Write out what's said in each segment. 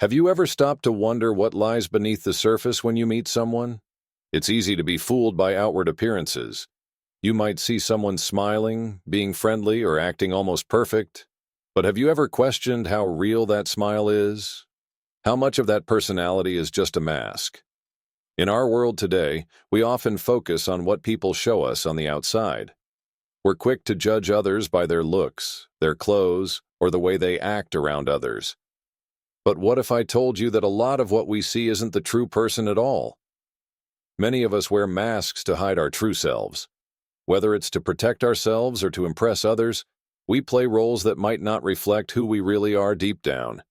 Have you ever stopped to wonder what lies beneath the surface when you meet someone? It's easy to be fooled by outward appearances. You might see someone smiling, being friendly, or acting almost perfect. But have you ever questioned how real that smile is? How much of that personality is just a mask? In our world today, we often focus on what people show us on the outside. We're quick to judge others by their looks, their clothes, or the way they act around others. But what if I told you that a lot of what we see isn't the true person at all? Many of us wear masks to hide our true selves. Whether it's to protect ourselves or to impress others, we play roles that might not reflect who we really are deep down.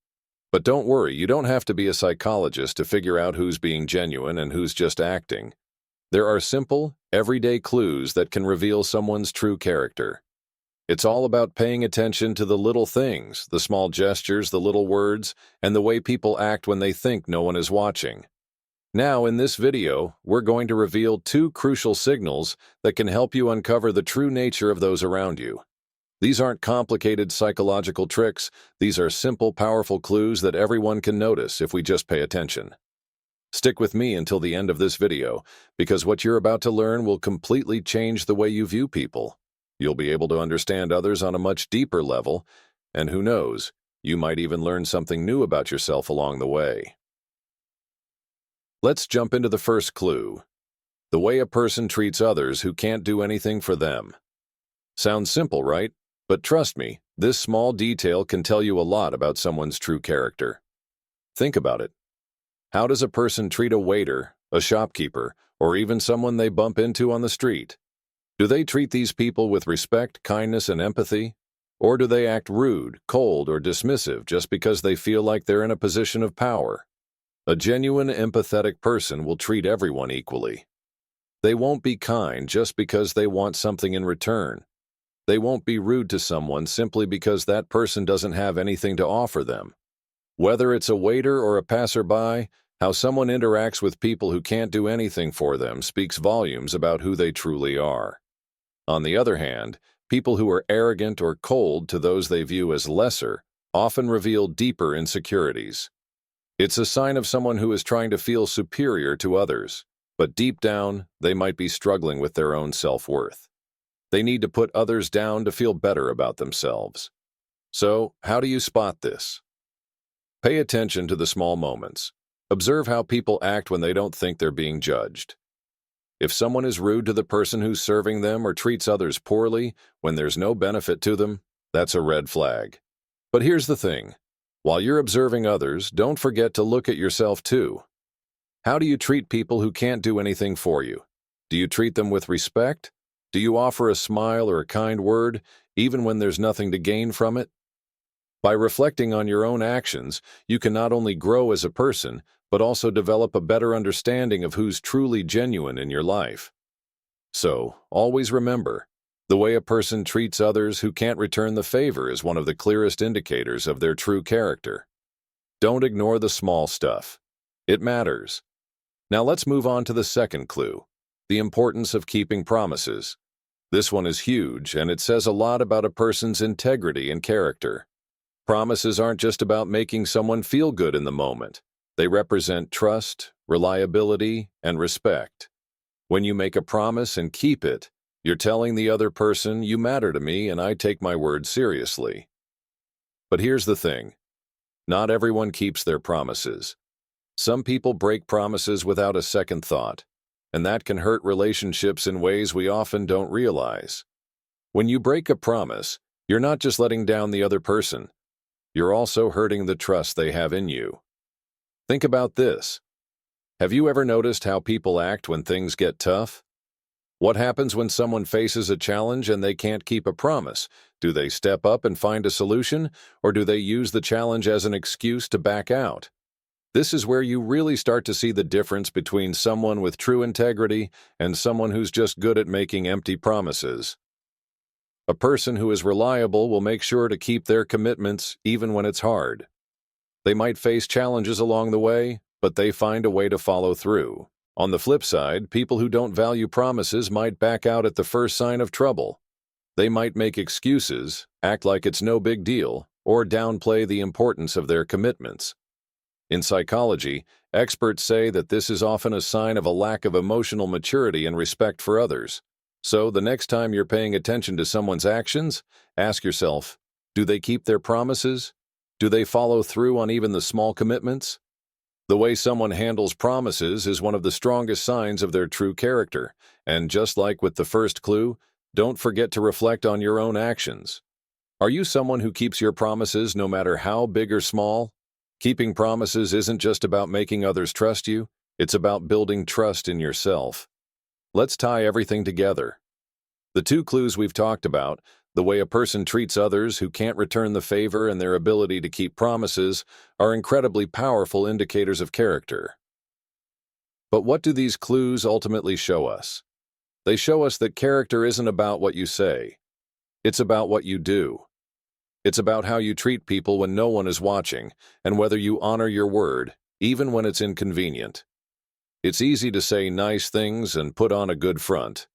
But don't worry, you don't have to be a psychologist to figure out who's being genuine and who's just acting. There are simple, everyday clues that can reveal someone's true character. It's all about paying attention to the little things, the small gestures, the little words, and the way people act when they think no one is watching. Now, in this video, we're going to reveal two crucial signals that can help you uncover the true nature of those around you. These aren't complicated psychological tricks. These are simple, powerful clues that everyone can notice if we just pay attention. Stick with me until the end of this video, because what you're about to learn will completely change the way you view people. You'll be able to understand others on a much deeper level, and who knows, you might even learn something new about yourself along the way. Let's jump into the first clue. The way a person treats others who can't do anything for them. Sounds simple, right? But trust me, this small detail can tell you a lot about someone's true character. Think about it. How does a person treat a waiter, a shopkeeper, or even someone they bump into on the street? Do they treat these people with respect, kindness, and empathy? Or do they act rude, cold, or dismissive just because they feel like they're in a position of power? A genuine, empathetic person will treat everyone equally. They won't be kind just because they want something in return. They won't be rude to someone simply because that person doesn't have anything to offer them. Whether it's a waiter or a passerby, how someone interacts with people who can't do anything for them speaks volumes about who they truly are. On the other hand, people who are arrogant or cold to those they view as lesser often reveal deeper insecurities. It's a sign of someone who is trying to feel superior to others, but deep down, they might be struggling with their own self-worth. They need to put others down to feel better about themselves. So, how do you spot this? Pay attention to the small moments. Observe how people act when they don't think they're being judged. If someone is rude to the person who's serving them or treats others poorly when there's no benefit to them, that's a red flag. But here's the thing. While you're observing others, don't forget to look at yourself too. How do you treat people who can't do anything for you? Do you treat them with respect? Do you offer a smile or a kind word, even when there's nothing to gain from it? By reflecting on your own actions, you can not only grow as a person, but also develop a better understanding of who's truly genuine in your life. So, always remember, the way a person treats others who can't return the favor is one of the clearest indicators of their true character. Don't ignore the small stuff. It matters. Now let's move on to the second clue, the importance of keeping promises. This one is huge, and it says a lot about a person's integrity and character. Promises aren't just about making someone feel good in the moment. They represent trust, reliability, and respect. When you make a promise and keep it, you're telling the other person, you matter to me and I take my word seriously. But here's the thing. Not everyone keeps their promises. Some people break promises without a second thought, and that can hurt relationships in ways we often don't realize. When you break a promise, you're not just letting down the other person. You're also hurting the trust they have in you. Think about this. Have you ever noticed how people act when things get tough? What happens when someone faces a challenge and they can't keep a promise? Do they step up and find a solution, or do they use the challenge as an excuse to back out? This is where you really start to see the difference between someone with true integrity and someone who's just good at making empty promises. A person who is reliable will make sure to keep their commitments even when it's hard. They might face challenges along the way, but they find a way to follow through. On the flip side, people who don't value promises might back out at the first sign of trouble. They might make excuses, act like it's no big deal, or downplay the importance of their commitments. In psychology, experts say that this is often a sign of a lack of emotional maturity and respect for others. So, the next time you're paying attention to someone's actions, ask yourself, do they keep their promises? Do they follow through on even the small commitments? The way someone handles promises is one of the strongest signs of their true character, and just like with the first clue, don't forget to reflect on your own actions. Are you someone who keeps your promises no matter how big or small? Keeping promises isn't just about making others trust you, it's about building trust in yourself. Let's tie everything together. The two clues we've talked about, the way a person treats others who can't return the favor and their ability to keep promises, are incredibly powerful indicators of character. But what do these clues ultimately show us? They show us that character isn't about what you say. It's about what you do. It's about how you treat people when no one is watching, and whether you honor your word, even when it's inconvenient. It's easy to say nice things and put on a good front,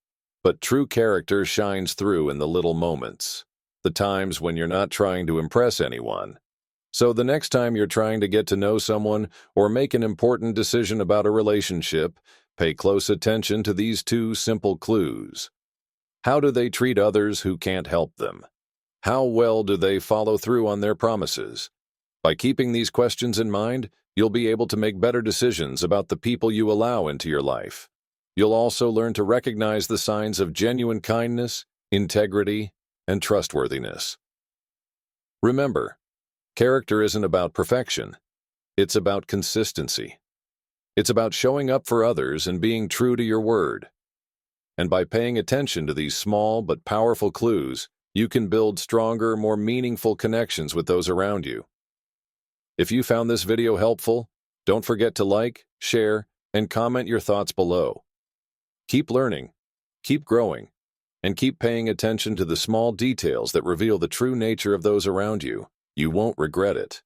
but true character shines through in the little moments, the times when you're not trying to impress anyone. So the next time you're trying to get to know someone or make an important decision about a relationship, pay close attention to these two simple clues. How do they treat others who can't help them? How well do they follow through on their promises? By keeping these questions in mind, you'll be able to make better decisions about the people you allow into your life. You'll also learn to recognize the signs of genuine kindness, integrity, and trustworthiness. Remember, character isn't about perfection. It's about consistency. It's about showing up for others and being true to your word. And by paying attention to these small but powerful clues, you can build stronger, more meaningful connections with those around you. If you found this video helpful, don't forget to like, share, and comment your thoughts below. Keep learning, keep growing, and keep paying attention to the small details that reveal the true nature of those around you. You won't regret it.